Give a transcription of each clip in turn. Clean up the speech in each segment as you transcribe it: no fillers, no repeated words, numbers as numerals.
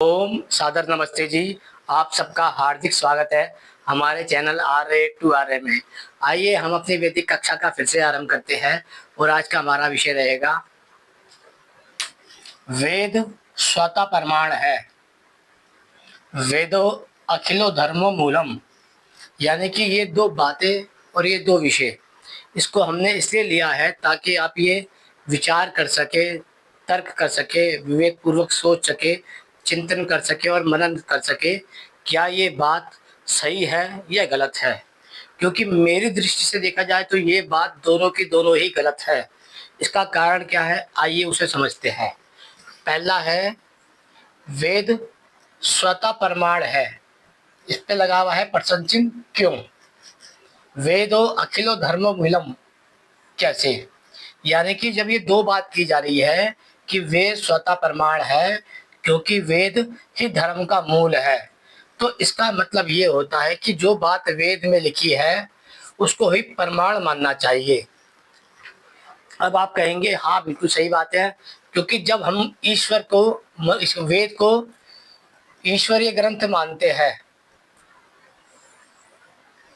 ओम सादर नमस्ते जी। आप सबका हार्दिक स्वागत है हमारे चैनल RA to RA में। आइए हम अपनी वैदिक कक्षा का फिर से आरंभ करते हैं और आज का हमारा विषय रहेगा वेद स्वतः प्रमाण है, वेदो अखिलो धर्मो मूलम। यानी कि ये दो बातें और ये दो विषय, इसको हमने इसलिए लिया है ताकि आप ये विचार कर सके, तर्क कर सके, विवेक पूर्वक सोच सके, चिंतन कर सके और मनन कर सके क्या ये बात सही है या गलत है। क्योंकि मेरी दृष्टि से देखा जाए तो ये बात दोनों की दोनों ही गलत है। इसका कारण क्या है, आइए उसे समझते हैं। पहला है वेद स्वतः प्रमाण है, इस पे लगा हुआ है प्रश्न चिन्ह क्यों। वेदो अखिलो धर्मो मूलम, कैसे? यानी कि जब ये दो बात की जा रही है कि वेद स्वतः प्रमाण है क्योंकि वेद ही धर्म का मूल है, तो इसका मतलब ये होता है कि जो बात वेद में लिखी है उसको ही प्रमाण मानना चाहिए। अब आप कहेंगे हाँ बिल्कुल सही बात है, क्योंकि जब हम ईश्वर को, इस वेद को ईश्वरीय ग्रंथ मानते हैं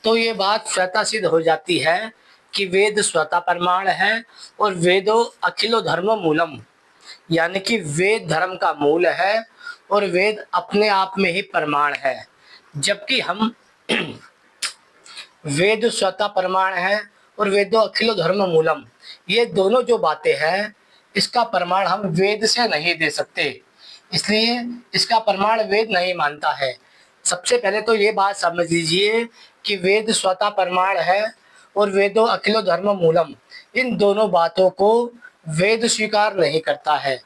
तो ये बात स्वतः सिद्ध हो जाती है कि वेद स्वतः प्रमाण है और वेदो अखिलो धर्म मूलम। यानी कि वेद धर्म का मूल है और वेद अपने आप में ही प्रमाण है। जबकि हम वेद स्वतः प्रमाण है और वेदो अखिलो धर्म मूलम, ये दोनों जो बातें हैं इसका प्रमाण हम वेद से नहीं दे सकते, इसलिए इसका प्रमाण वेद नहीं मानता है। सबसे पहले तो ये बात समझ लीजिए कि वेद स्वतः प्रमाण है और वेदो अखिलो धर्म मूलम, इन दोनों बातों को वेद स्वीकार नहीं करता है।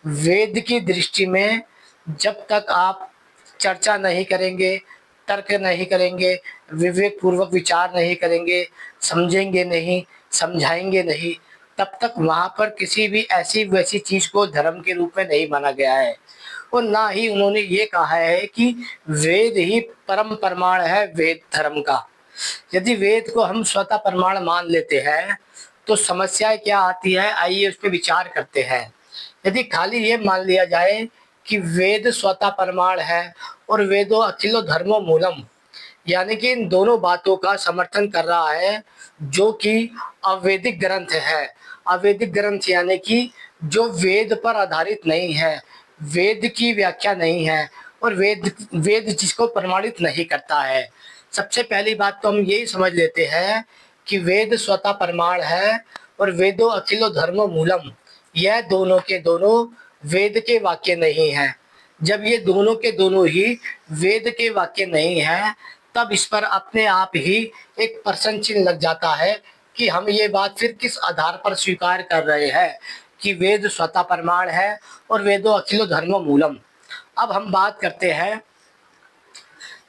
वेद की दृष्टि में जब तक आप चर्चा नहीं करेंगे, तर्क नहीं करेंगे, विवेक पूर्वक विचार नहीं करेंगे, समझेंगे नहीं, समझाएंगे नहीं, तब तक वहाँ पर किसी भी ऐसी वैसी चीज़ को धर्म के रूप में नहीं माना गया है। और ना ही उन्होंने ये कहा है कि वेद ही परम प्रमाण है वेद धर्म का। यदि वेद को हम स्वतः प्रमाण मान लेते हैं तो समस्या क्या आती है, आइए उस पर विचार करते हैं। यदि खाली ये मान लिया जाए कि वेद स्वतः प्रमाण है और वेदो अखिलो धर्मो मूलम, यानी कि इन दोनों बातों का समर्थन कर रहा है जो कि अवैदिक ग्रंथ है। अवैदिक ग्रंथ यानी कि जो वेद पर आधारित नहीं है, वेद की व्याख्या नहीं है और वेद वेद जिसको प्रमाणित नहीं करता है। सबसे पहली बात तो हम यही समझ लेते हैं कि वेद स्वतः प्रमाण है और वेदो अखिलो धर्मो मूलम, यह दोनों के दोनों वेद के वाक्य नहीं हैं। जब ये दोनों के दोनों ही वेद के वाक्य नहीं हैं तब इस पर अपने आप ही एक प्रश्न चिन्ह लग जाता है कि हम ये बात फिर किस आधार पर स्वीकार कर रहे हैं कि वेद स्वतः प्रमाण है और वेदो अखिलो धर्मो मूलम। अब हम बात करते हैं,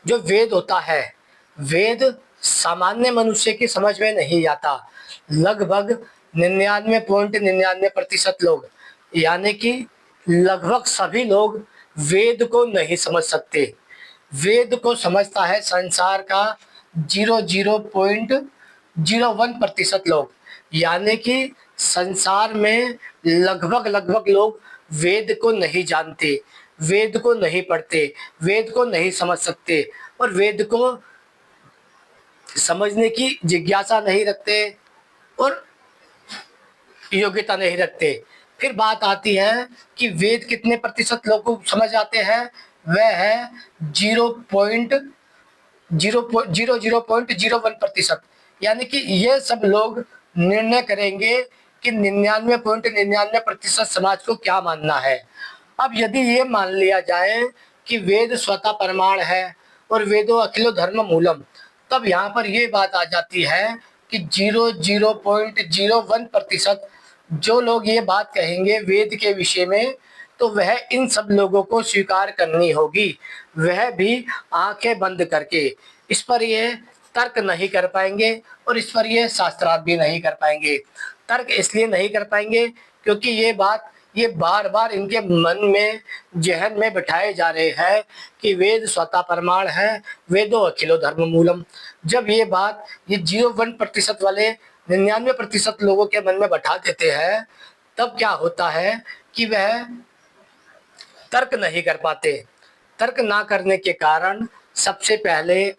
जो वेद होता है, वेद सामान्य मनुष्य की समझ में नहीं आता। लगभग 99.99% लोग, यानी कि लगभग सभी लोग वेद को नहीं समझ सकते। वेद को समझता है संसार का 00.01% लोग, यानी कि संसार में लगभग लगभग लोग वेद को नहीं जानते, वेद को नहीं पढ़ते, वेद को नहीं समझ सकते और वेद को समझने की जिज्ञासा नहीं रखते और योग्यता नहीं रखते। फिर बात आती है कि वेद कितने प्रतिशत लोगों को समझ आते हैं, वह है 0.0001%। यानी कि ये सब लोग निर्णय करेंगे कि 99.99% समाज को क्या मानना है। अब यदि ये मान लिया जाए कि वेद स्वतः प्रमाण है और वेदो अखिलो धर्म मूलम, तब यहाँ पर ये बात आ जाती है कि 00.01% जो लोग ये बात कहेंगे वेद के विषय में, तो वह इन सब लोगों को स्वीकार करनी होगी, वह भी आंखें बंद करके। इस पर ये तर्क नहीं कर पाएंगे और इस पर ये शास्त्रार्थ भी नहीं कर पाएंगे। तर्क इसलिए नहीं कर पाएंगे क्योंकि ये बार बार इनके मन में, जहन में बिठाए जा रहे हैं कि वेद स्वतः प्रमाण है, वेदो अखिलो धर्म मूलम। जब ये बात ये 0.1% वाले 99% लोगों के मन में बैठा देते हैं तब क्या होता है कि वह तर्क नहीं कर पाते। तर्क ना करने के कारण सबसे पहले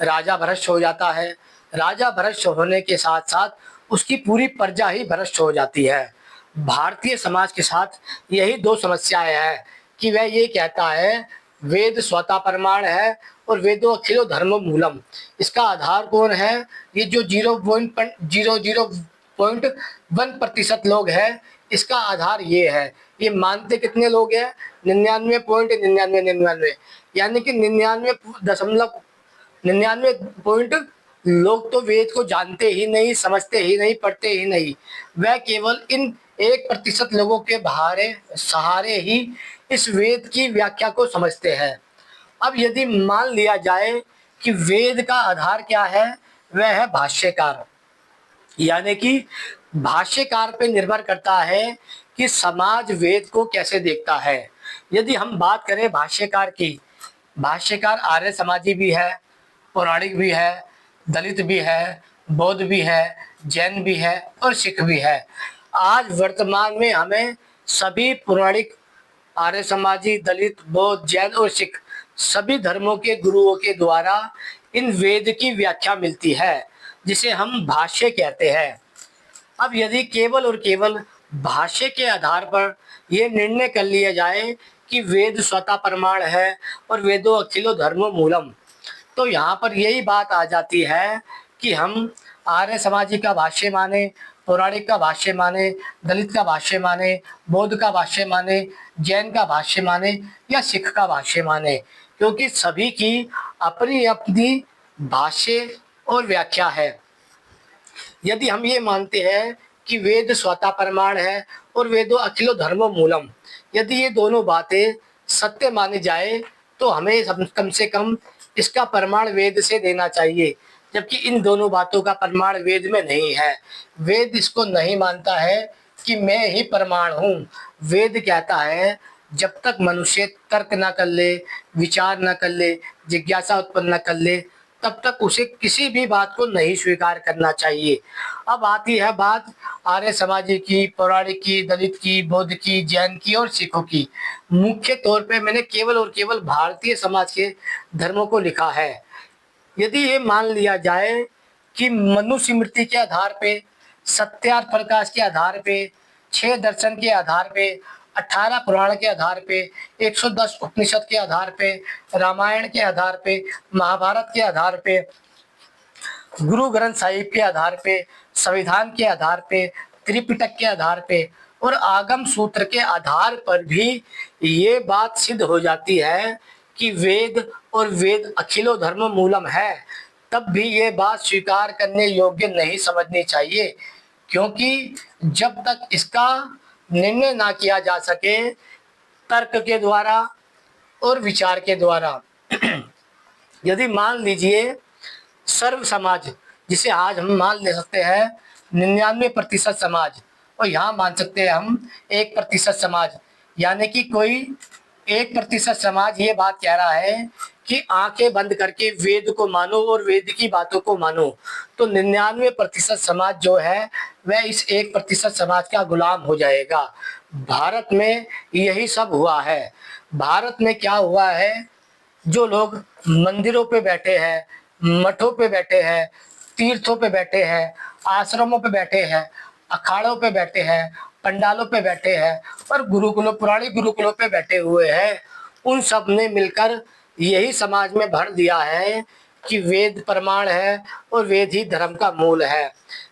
राजा भ्रष्ट हो जाता है। राजा भ्रष्ट होने के साथ साथ उसकी पूरी प्रजा ही भ्रष्ट हो जाती है। भारतीय समाज के साथ यही दो समस्याएं हैं कि वह ये कहता है वेद स्वतः प्रमाण है और वेदो अखिलो धर्मो मूलम। इसका आधार कौन है? ये जो 0.001% लोग हैं, इसका आधार ये है। ये मानते कितने लोग हैं? 99.9999, यानी कि 99 लोग तो वेद को जानते ही नहीं, समझते ही नहीं, पढ़ते ही नहीं। वह केवल इन 1% लोगों के सहारे ही इस वेद की व्याख्या को समझते हैं। अब यदि मान लिया जाए कि वेद का आधार क्या है, वह है भाष्यकार, यानी कि भाष्यकार पे निर्भर करता है कि समाज वेद को कैसे देखता है। यदि हम बात करें भाष्यकार की, भाष्यकार आर्य समाजी भी है, पौराणिक भी है, दलित भी है, बौद्ध भी है, जैन भी है और सिख भी है। आज वर्तमान में हमें सभी पौराणिक, आर्य समाजी, दलित, बौद्ध, जैन और सिख सभी धर्मों के गुरुओं के द्वारा इन वेद की व्याख्या मिलती है, जिसे हम भाष्य कहते हैं। अब यदि केवल और केवल भाष्य के आधार पर यह निर्णय कर लिया जाए कि वेद स्वतः प्रमाण है और वेदो अखिलो धर्मो मूलम, तो यहाँ पर यही बात आ जाती है कि हम आर्य समाजी का भाष्य माने, पौराणिक का भाष्य माने, दलित का भाष्य माने, बौद्ध का भाष्य माने, जैन का भाष्य माने या सिख का भाष्य माने, क्योंकि सभी की अपनी अपनी भाष्य और व्याख्या है। यदि हम ये मानते हैं कि वेद स्वतः प्रमाण है और वेदो अखिलो धर्मो मूलम, यदि ये दोनों बातें सत्य मानी जाए तो हमें कम से कम इसका प्रमाण वेद से देना चाहिए, जबकि इन दोनों बातों का प्रमाण वेद में नहीं है। वेद इसको नहीं मानता है कि मैं ही प्रमाण हूँ। वेद कहता है जब तक मनुष्य तर्क ना कर ले, विचार ना कर ले, जिज्ञासा उत्पन्न न कर ले, तब तक उसे किसी भी बात को नहीं स्वीकार करना चाहिए। अब आती है बात आर्य समाजी की, पौराणिक की, दलित की, बौद्ध की, जैन की और सिखों की। मुख्य तौर पे मैंने केवल और केवल भारतीय समाज के धर्मों को लिखा है। यदि ये मान लिया जाए कि मनुस्मृति के आधार पे, सत्यार्थ प्रकाश के आधार पे, 6 दर्शन के आधार पे, 18 पुराण के आधार पे, 110 उपनिषद के आधार पे, रामायण के आधार पे, महाभारत के आधार पे, गुरु ग्रंथ साहिब के आधार पे, संविधान के आधार पे, त्रिपिटक के आधार पे और आगम सूत्र के आधार पर भी ये बात सिद्ध हो जाती है कि वेद और वेद अखिलो धर्म मूलम है, तब भी ये बात स्वीकार करने योग्य नहीं समझनी चाहिए, क्योंकि जब तक इसका निर्णय ना किया जा सके तर्क के द्वारा और विचार के द्वारा। यदि मान लीजिए सर्व समाज, जिसे आज हम मान ले सकते हैं 99% समाज, और यहाँ मान सकते हैं हम 1% समाज, यानी कि कोई 1% समाज ये बात कह रहा है कि आंखें बंद करके वेद को मानो और वेद की बातों को मानो, तो 99% समाज जो है वह इस 1% समाज का गुलाम हो जाएगा। भारत में यही सब हुआ है। भारत में क्या हुआ है, जो लोग मंदिरों पे बैठे हैं, मठों पे बैठे हैं, तीर्थों पे बैठे हैं, आश्रमों पे बैठे हैं, अखाड़ों पे बैठे हैं, पंडालों पे बैठे हैं और गुरुकुलों, पुरानी गुरुकुलों पे बैठे हुए हैं, उन सब ने मिलकर यही समाज में भर दिया है कि वेद प्रमाण है और वेद ही धर्म का मूल है।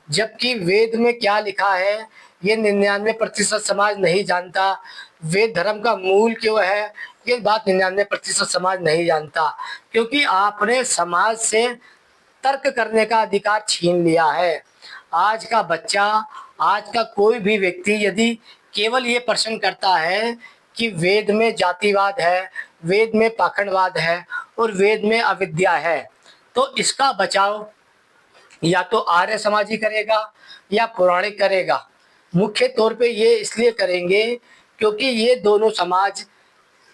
जबकि वेद में क्या लिखा है ये 99% समाज नहीं जानता। वेद धर्म का मूल क्यों है ये बात 99% समाज नहीं जानता, क्योंकि आपने समाज से तर्क करने का अधिकार छीन लिया है। आज का बच्चा, आज का कोई भी व्यक्ति यदि केवल ये प्रश्न करता है कि वेद में जातिवाद है, वेद में पाखंडवाद है और वेद में अविद्या है, तो इसका बचाव या तो आर्य समाजी करेगा या पौराणिक करेगा। मुख्य तौर पे ये इसलिए करेंगे क्योंकि ये दोनों समाज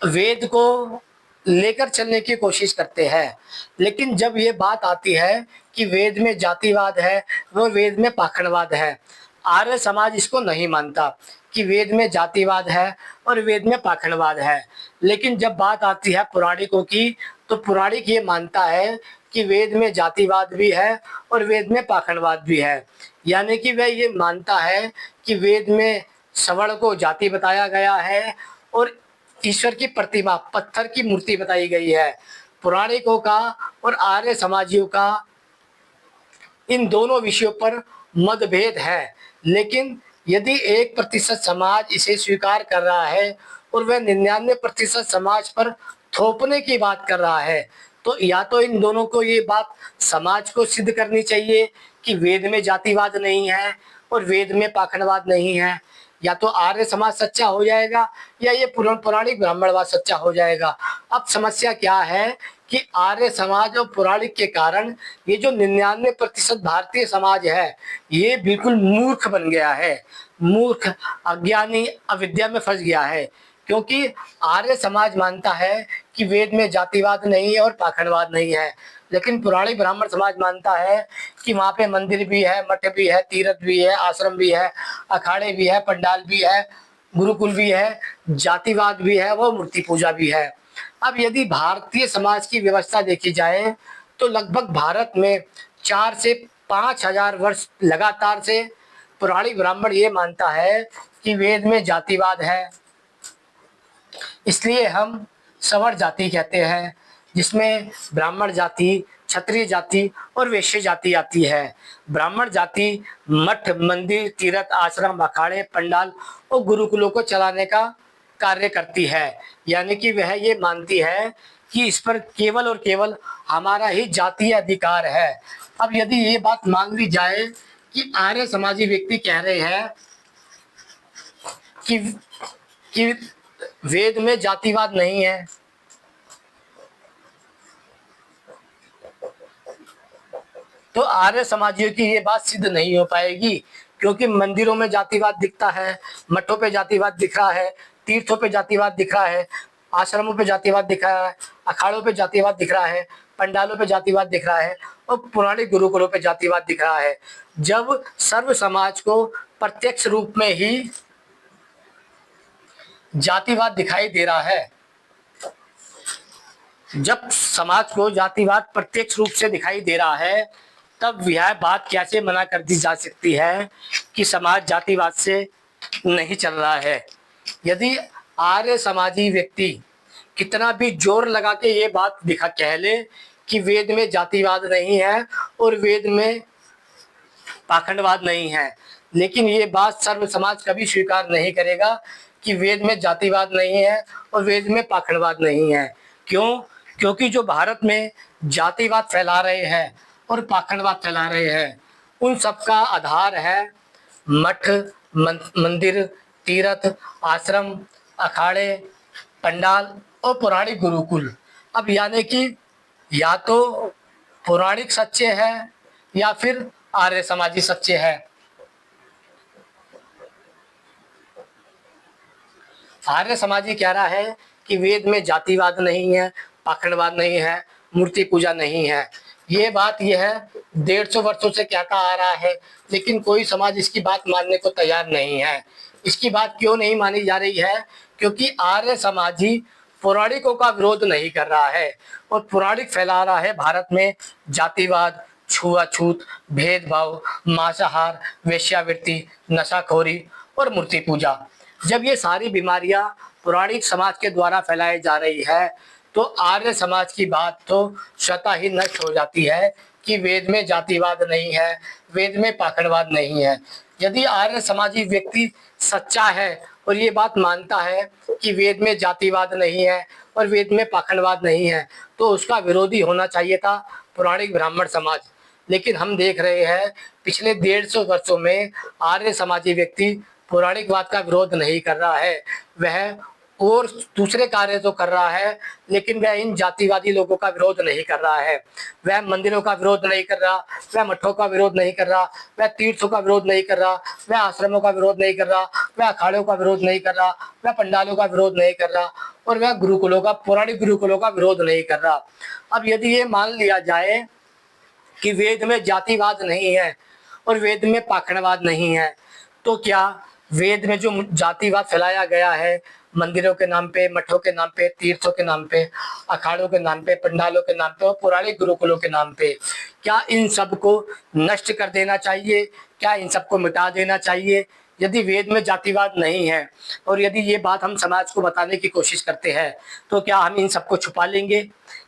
वेद को लेकर चलने की कोशिश करते हैं, लेकिन जब ये बात आती है कि वेद में जातिवाद है, वो वेद में पाखंडवाद है, आर्य समाज इसको नहीं मानता। कि वेद में जातिवाद है और वेद में पाखंडवाद है। लेकिन जब बात आती है पुराणिकों की, तो पुराणिक ये मानता है कि वेद में जातिवाद भी है और वेद में पाखंडवाद भी है। यानी कि वह ये मानता है कि वेद में सवर्ण को जाति बताया गया है और ईश्वर की प्रतिमा पत्थर की मूर्ति बताई गई है। पुराणिकों का और आर्य समाजियों का इन दोनों विषयों पर मतभेद है। लेकिन यदि 1% समाज इसे स्वीकार कर रहा है और वह 99% समाज पर थोपने की बात कर रहा है, तो या तो इन दोनों को ये बात समाज को सिद्ध करनी चाहिए कि वेद में जातिवाद नहीं है और वेद में पाखंडवाद नहीं है, या तो आर्य समाज सच्चा हो जाएगा या ये पौराणिक ब्राह्मणवाद सच्चा हो जाएगा। अब समस्या क्या है कि आर्य समाज और पौराणिक के कारण ये जो 99% भारतीय समाज है, ये बिल्कुल मूर्ख बन गया है, मूर्ख, अज्ञानी, अविद्या में फंस गया है। क्योंकि आर्य समाज मानता है कि वेद में जातिवाद नहीं है और पाखंडवाद नहीं है, लेकिन पुरानी ब्राह्मण समाज मानता है कि वहाँ पे मंदिर भी है, मठ भी है, तीर्थ भी है, आश्रम भी है, अखाड़े भी है, पंडाल भी है, गुरुकुल भी है, जातिवाद भी है, वो मूर्ति पूजा भी है। अब यदि भारतीय समाज की व्यवस्था देखी जाए तो लगभग भारत में 4 से 5 हजार वर्ष लगातार से पुरानी ब्राह्मण ये मानता है कि वेद में जातिवाद है। इसलिए हम सवर्ण जाति कहते हैं, जिसमें ब्राह्मण जाति, क्षत्रिय जाति और वैश्य जाति आती है। ब्राह्मण जाति मठ, मंदिर, तीर्थ, आश्रम, अखाड़े, पंडाल और गुरुकुलों को चलाने का कार्य करती है। यानी कि वह ये मानती है कि इस पर केवल और केवल हमारा ही जातीय अधिकार है। अब यदि ये बात मान ली जाए कि आर्य समाजी व्यक्ति कह रहे हैं कि कि वेद में जातिवाद नहीं है, तो आर्य समाजियों की ये बात सिद्ध नहीं हो पाएगी। क्योंकि मंदिरों में जातिवाद दिखता है, मठों पे जातिवाद दिख रहा है, तीर्थों पे जातिवाद दिख रहा है, आश्रमों पे जातिवाद दिख रहा है, अखाड़ों पे जातिवाद दिख रहा है, पंडालों पे जातिवाद दिख रहा है और पुराने गुरुकुलों पे जातिवाद दिख रहा है। जब सर्व समाज को प्रत्यक्ष रूप में ही जातिवाद दिखाई दे रहा है, जब समाज को जातिवाद प्रत्यक्ष रूप से दिखाई दे रहा है, तब यह बात कैसे मना कर दी जा सकती है कि समाज जातिवाद से नहीं चल रहा है। यदि आर्य समाजी व्यक्ति कितना भी जोर लगा के ये बात दिखा कह ले कि वेद में जातिवाद नहीं है और वेद में पाखंडवाद नहीं है, लेकिन ये बात सर्व समाज कभी स्वीकार नहीं करेगा कि वेद में जातिवाद नहीं है और वेद में पाखंडवाद नहीं है। क्यों? क्योंकि जो भारत में जातिवाद फैला रहे हैं और पाखंडवाद फैला रहे हैं, उन सबका आधार है मठ, मंदिर, तीर्थ, आश्रम, अखाड़े, पंडाल और पौराणिक गुरुकुल। अब यानी कि या तो पौराणिक सच्चे हैं या फिर आर्य समाजी सच्चे हैं। आर्य समाजी कह रहा है कि वेद में जातिवाद नहीं है, पाखंडवाद नहीं है, मूर्ति पूजा नहीं है। ये बात यह है 150 वर्षों से कहता आ रहा है, लेकिन कोई समाज इसकी बात मानने को तैयार नहीं है। इसकी बात क्यों नहीं मानी जा रही है? क्योंकि आर्य समाजी पौराणिकों का विरोध नहीं कर रहा है और पौराणिक फैला रहा है भारत में जातिवाद, छुआछूत, भेदभाव, मांसाहार, वेश्यावृत्ति, नशाखोरी और मूर्ति पूजा। जब ये सारी बीमारियां पौराणिक समाज के द्वारा फैलाई जा रही है, तो आर्य समाज की बात तो स्वतः ही नष्ट हो जाती है कि वेद में जातिवाद नहीं है, वेद में पाखंडवाद नहीं है। यदि आर्य समाजी व्यक्ति सच्चा है और ये बात मानता है कि वेद में जातिवाद नहीं है और वेद में पाखंडवाद नहीं है, तो उसका विरोधी होना चाहिए था पौराणिक ब्राह्मण समाज। लेकिन हम देख रहे हैं पिछले 150 वर्षों में आर्य समाजी व्यक्ति पौराणिकवाद का विरोध नहीं कर रहा है, वह और दूसरे कार्य तो कर रहा है, लेकिन वह इन जातिवादी लोगों का विरोध नहीं कर रहा है। वह मंदिरों का विरोध नहीं कर रहा, वह मठों का विरोध नहीं कर रहा, वह तीर्थों का विरोध नहीं कर रहा, वह आश्रमों का विरोध नहीं कर रहा, वह अखाड़ों का विरोध नहीं कर रहा, वह पंडालों का विरोध नहीं कर रहा और वह गुरुकुलों का, पौराणिक गुरुकुलों का विरोध नहीं कर रहा। अब यदि ये मान लिया जाए कि वेद में जातिवाद नहीं है और वेद में पाखंडवाद नहीं है, तो क्या वेद में जो जातिवाद फैलाया गया है, मंदिरों के नाम पे, मठों के नाम पे, तीर्थों के नाम पे, अखाड़ों के नाम पे, पंडालों के नाम पे और पौराणिक गुरुकुलों के नाम पे, क्या इन सब को नष्ट कर देना चाहिए? क्या इन सबको मिटा देना चाहिए? यदि वेद में जातिवाद नहीं है और यदि ये बात हम समाज को बताने की कोशिश करते हैं, तो क्या हम इन सबको छुपा लेंगे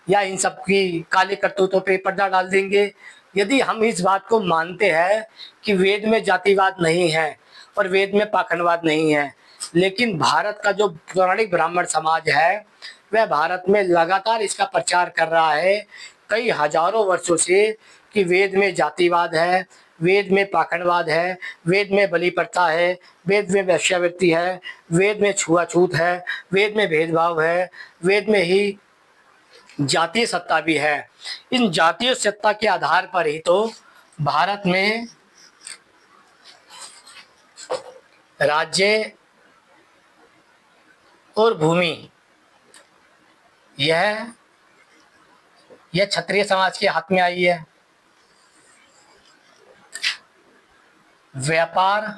या इन सब की काली करतूतों पे पर्दा डाल देंगे? यदि हम इस बात को मानते हैं कि वेद में जातिवाद नहीं है और वेद में पाखंडवाद नहीं है, लेकिन भारत का जो पौराणिक ब्राह्मण समाज है, वह भारत में लगातार इसका प्रचार कर रहा है कई हजारों वर्षों से कि वेद में जातिवाद है, वेद में पाखंडवाद है, वेद में बलि प्रथा है, वेद में वेश्यावृत्ति है, वेद में छुआछूत है, वेद में भेदभाव है, वेद में ही जातीय सत्ता भी है। इन जातीय सत्ता के आधार पर ही तो भारत में राज्य और भूमि यह क्षत्रिय समाज के हाथ में आई है। व्यापार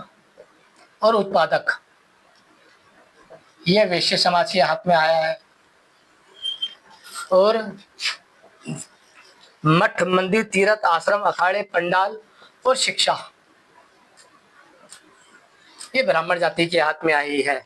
और उत्पादक यह वैश्य समाज के हाथ में आया है। और मठ, मंदिर, तीर्थ, आश्रम, अखाड़े, पंडाल और शिक्षा ये ब्राह्मण जाति के हाथ में आई है।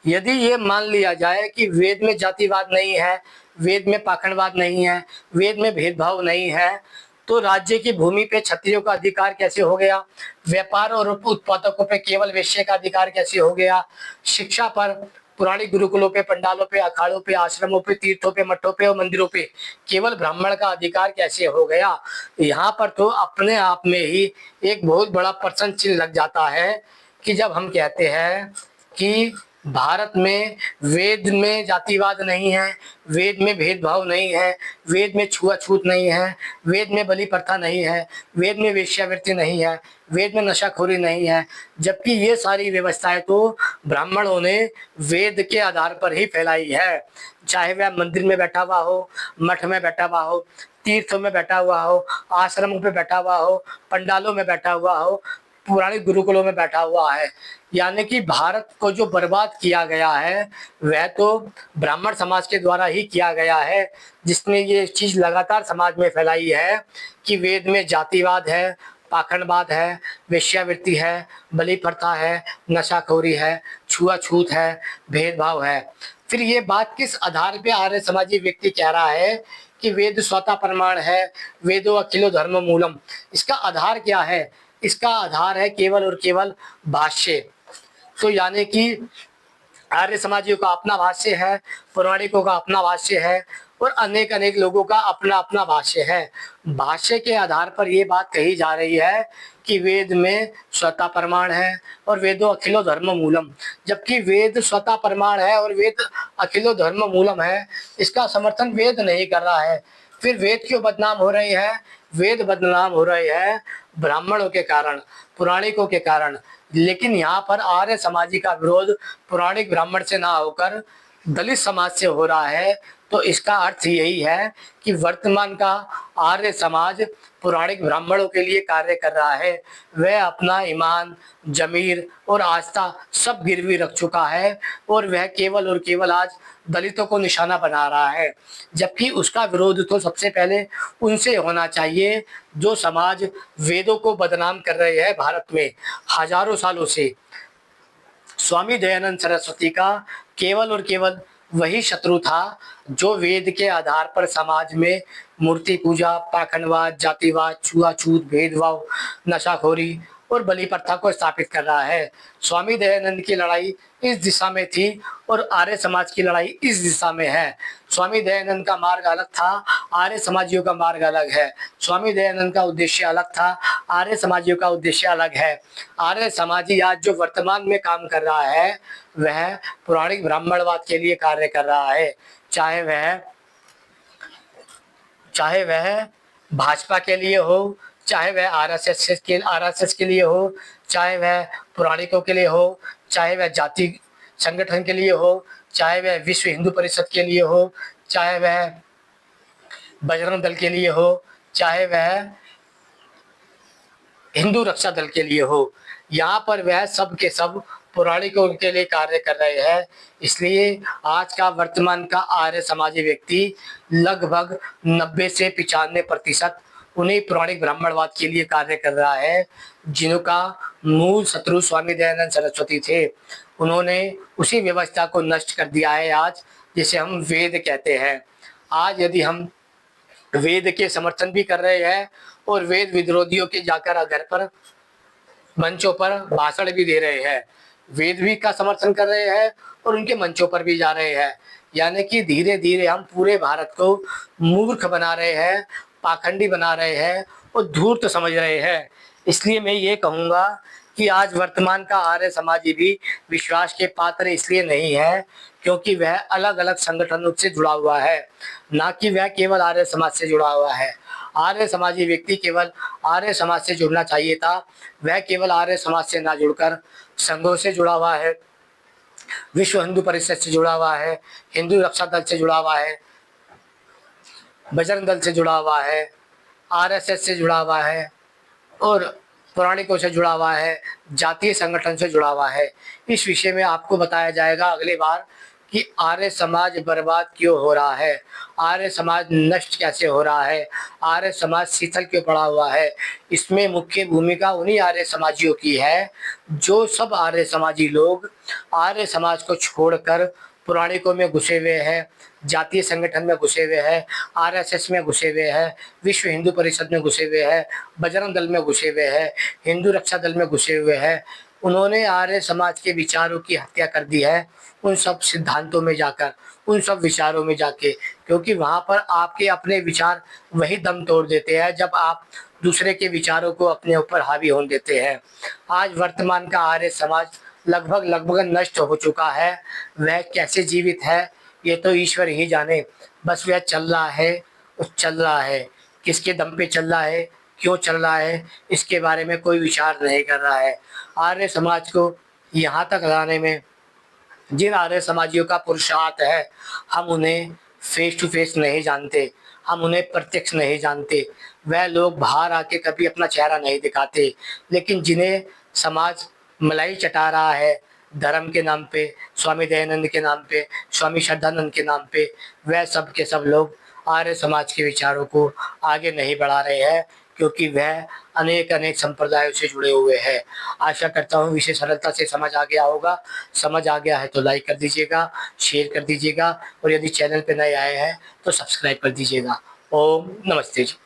यदि ये मान लिया जाए कि वेद में जातिवाद नहीं है, वेद में पाखंडवाद नहीं है, वेद में भेदभाव नहीं है, तो राज्य की भूमि पे क्षत्रियों का अधिकार कैसे हो गया? व्यापार और उत्पादकों पे केवल वैश्य का अधिकार कैसे हो गया? शिक्षा पर पुराणिक गुरुकुलों पे, पंडालों पे, अखाड़ों पे, आश्रमों पे, तीर्थों पे, मठों पे और मंदिरों पे केवल ब्राह्मण का अधिकार कैसे हो गया? यहाँ पर तो अपने आप में ही एक बहुत बड़ा प्रश्न चिन्ह लग जाता है कि जब हम कहते हैं कि भारत में वेद में जातिवाद नहीं है, वेद में भेदभाव नहीं है, वेद में छुआछूत नहीं है, वेद में बलि प्रथा नहीं है, वेद में वेश्यावृत्ति नहीं है, वेद में नशाखोरी नहीं है, जबकि ये सारी व्यवस्थाएं तो ब्राह्मणों ने वेद के आधार पर ही फैलाई है। चाहे वह मंदिर में बैठा हुआ हो, मठ में बैठा हुआ हो, तीर्थों में बैठा हुआ हो, आश्रमों में बैठा हुआ हो, पंडालों में बैठा हुआ हो, पुराणिक गुरुकुलों में बैठा हुआ है। यानी कि भारत को जो बर्बाद किया गया है वह तो ब्राह्मण समाज के द्वारा ही किया गया है, जिसने ये चीज लगातार समाज में फैलाई है कि वेद में जातिवाद है, पाखंडवाद है, वेश्यावृत्ति है, बलि प्रथा है, नशाखोरी है, छुआछूत है, भेदभाव है। फिर ये बात किस आधार पे आर्य समाजी व्यक्ति कह रहा है कि वेद स्वतः प्रमाण है, वेदो अखिलो धर्म मूलम? इसका आधार क्या है? इसका आधार है केवल और केवल भाष्य। तो यानी कि आर्य समाजियों का अपना भाष्य है, पौराणिकों का अपना भाष्य है और अनेक अनेक लोगों का अपना अपना भाष्य है। भाष्य के आधार पर ये बात कही जा रही है कि वेद में स्वतः प्रमाण है और वेदो अखिलो धर्म मूलम। जबकि वेद स्वतः प्रमाण है और वेद अखिलो धर्म मूलम है, इसका समर्थन वेद नहीं कर रहा है। फिर वेद क्यों बदनाम हो रहे हैं? वेद बदनाम हो रहे हैं ब्राह्मणों के कारण, पुराणिकों के कारण। लेकिन यहाँ पर आर्य समाजी का विरोध पुराणिक ब्राह्मण से ना होकर दलित समाज से हो रहा है। तो इसका अर्थ यही है कि वर्तमान का आर्य समाज पुराणिक ब्राह्मणों के लिए कार्य कर रहा है। वह अपना ईमान, जमीर और आस्था सब गिरवी रख चुका है और वह केवल और केवल आज दलितों को निशाना बना रहा है। जबकि उसका विरोध तो सबसे पहले उनसे होना चाहिए जो समाज वेदों को बदनाम कर रहे हैं भारत में हजारों सालों से। स्वामी दयानंद सरस्वती का केवल और केवल वही शत्रु था जो वेद के आधार पर समाज में मूर्ति पूजा, पाखंडवाद, जातिवाद, छुआछूत, भेदभाव, नशाखोरी और बलि प्रथा को स्थापित कर रहा है। स्वामी दयानंद की लड़ाई इस दिशा में थी और आर्य समाज की लड़ाई इस दिशा में है। स्वामी दयानंद का मार्ग अलग था, आर्य समाजियों का मार्ग अलग है। स्वामी दयानंद का उद्देश्य अलग था, आर्य समाजियों का उद्देश्य अलग है। आर्य समाजी आज जो वर्तमान में काम कर रहा है वह पौराणिक ब्राह्मणवाद के लिए कार्य कर रहा है। चाहे वह भाजपा के लिए हो, चाहे वह आरएसएस के लिए हो, चाहे वह पुराणिकों के लिए हो, चाहे वह जाति संगठन के लिए हो, चाहे वह विश्व हिंदू परिषद के लिए हो, चाहे वह बजरंग दल के लिए हो, चाहे वह हिंदू रक्षा दल के लिए हो। यहाँ पर वह सब के सब पौराणिकों के लिए कार्य कर रहे हैं। इसलिए आज का वर्तमान का आर्य समाजी व्यक्ति लगभग 90 से 95% उन्हीं पौराणिक ब्राह्मणवाद के लिए कार्य कर रहा है, जिनका मूल शत्रु स्वामी दयानंद सरस्वती थे। उन्होंने उसी व्यवस्था को नष्ट कर दिया है आज, जिसे हम वेद कहते हैं। आज यदि हम वेद के समर्थन भी कर रहे हैं और वेद विरोधियों के जाकर घर पर मंचों पर भाषण भी दे रहे हैं, वेद भी का समर्थन कर रहे हैं और उनके मंचों पर भी जा रहे हैं, यानी कि धीरे धीरे हम पूरे भारत को मूर्ख बना रहे हैं, पाखंडी बना रहे हैं और धूर्त समझ रहे हैं। इसलिए मैं ये कहूँगा कि आज वर्तमान का आर्य समाजी भी विश्वास के पात्र इसलिए नहीं है क्योंकि वह अलग अलग संगठनों से जुड़ा हुआ है, ना कि वह केवल आर्य समाज से जुड़ा हुआ है। आर्य समाजी व्यक्ति केवल आर्य समाज से जुड़ना चाहिए था, वह केवल आर्य समाज से ना जुड़कर संघों से जुड़ा हुआ है, विश्व हिंदू परिषद से जुड़ा हुआ है, हिंदू रक्षा दल से जुड़ा हुआ है, बजरंग दल से जुड़ा हुआ है, आरएसएस से जुड़ा हुआ है और पौराणिकों से जुड़ा हुआ है, जातीय संगठन से जुड़ा हुआ है। इस विषय में आपको बताया जाएगा अगली बार कि आर्य समाज बर्बाद क्यों हो रहा है, आर्य समाज नष्ट कैसे हो रहा है, आर्य समाज शीतल क्यों पड़ा हुआ है। इसमें मुख्य भूमिका उन्हीं आर्य समाजियों की है जो सब आर्य समाजी लोग आर्य समाज को छोड़कर पौराणिकों में घुसे हुए हैं, जातीय संगठन में घुसे हुए हैं, आरएसएस में घुसे हुए हैं, विश्व हिंदू परिषद में घुसे हुए हैं, बजरंग दल में घुसे हुए हैं, हिंदू रक्षा दल में घुसे हुए हैं। उन्होंने आर्य समाज के विचारों की हत्या कर दी है उन सब सिद्धांतों में जाकर, उन सब विचारों में जाके, क्योंकि वहाँ पर आपके अपने विचार वही दम तोड़ देते हैं जब आप दूसरे के विचारों को अपने ऊपर हावी होने देते हैं। आज वर्तमान का आर्य समाज लगभग लगभग नष्ट हो चुका है। वह कैसे जीवित है ये तो ईश्वर ही जाने, बस वह चल रहा है और चल रहा है। किसके दम पे चल रहा है, क्यों चल रहा है, इसके बारे में कोई विचार नहीं कर रहा है। आर्य समाज को यहाँ तक लाने में जिन आर्य समाजियों का पुरुषार्थ है, हम उन्हें फेस टू फेस नहीं जानते, हम उन्हें प्रत्यक्ष नहीं जानते। वह लोग बाहर आके कभी अपना चेहरा नहीं दिखाते, लेकिन जिन्हें समाज मलाई चटा रहा है धर्म के नाम पे, स्वामी दयानंद के नाम पे, स्वामी श्रद्धानंद के नाम पे, वह सब के सब लोग आर्य समाज के विचारों को आगे नहीं बढ़ा रहे हैं क्योंकि वह अनेक अनेक संप्रदायों से जुड़े हुए हैं। आशा करता हूँ विषय सरलता से समझ आ गया होगा। समझ आ गया है तो लाइक कर दीजिएगा, शेयर कर दीजिएगा और यदि चैनल पर नए आए हैं तो सब्सक्राइब कर दीजिएगा। ओम नमस्ते जी।